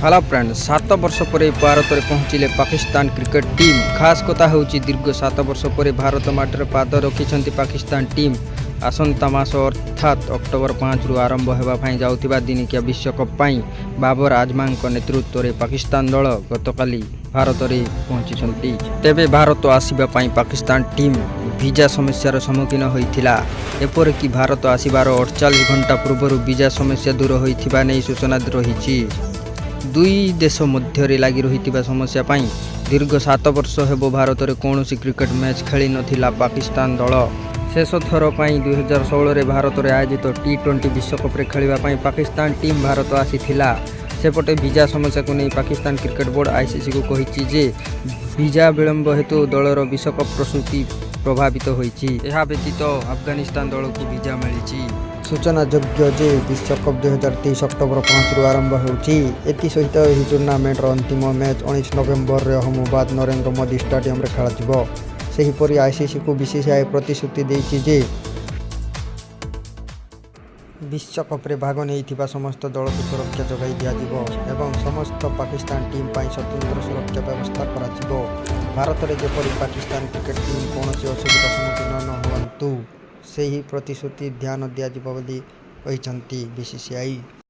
Hello friend 7 वर्ष पर भारत में पहुँचले पाकिस्तान क्रिकेट टीम। खास कथा हूँ दीर्घ 7 वर्ष पर भारत माटर पाद रखिंट पाकिस्तान टीम। आसंता मास अर्थात अक्टोबर 5 रु आरंभ होगापाई जाउथिबा दिनिकिया विश्वकप पाई बाबर आजमा नेतृत्व में पाकिस्तान दल गतकाली भारत में पहुंची। तेबे भारत आसवाई पाकिस्तान टीम वीजा समस्यार सम्मुखीन होइथिला। एपरिक भारत आसबार 48 घंटा पूर्व वीजा समस्या दूर होइथिबा नै सूचना रही। दुई देश मध्य लगी रही समस्या पाई दीर्घ 7 वर्ष हेब भारत में कौन क्रिकेट मैच खेली नथिला पाकिस्तान दल। शेष थर पर 2016 में भारत में आयोजित T20 विश्वकप रे खेलवाई पाकिस्तान टीम भारत आसीथिला। सेपटे वीजा समस्या को नहीं पाकिस्तान क्रिकेट बोर्ड ICC को कही जे वीजा विलंब हेतु दलर विश्वकप प्रस्तुति प्रभावित होइछि। एहा व्यतीत अफगानिस्तान दल को वीजा मिली। सूचना योग्य जे विश्वकप 2023 अक्टोबर 5 रु आरंभ होउछि। एति सहित ଏହି टूर्नामेंटर अंतिम मैच 19 नवेम्बर रे अहमदाबाद नरेंद्र मोदी स्टेडियम रे खेलाଯିବ। सेहीपरि ICC को BCCI प्रतिश्रुति देइछि जे विश्वकप रे भाग नहीं समस्त दल को सुरक्षा जगाई दियाजिबो एवं समस्त पाकिस्तान टीम पाई स्वतंत्र सुरक्षा व्यवस्था कराजिबो। भारत रे जेपरि पाकिस्तान क्रिकेट टीम कौन असुविधा सम्मुखीन न हुअन्तु से ही प्रतिश्रुति ध्यान दियाजिबो बोली कहिसंती BCCI।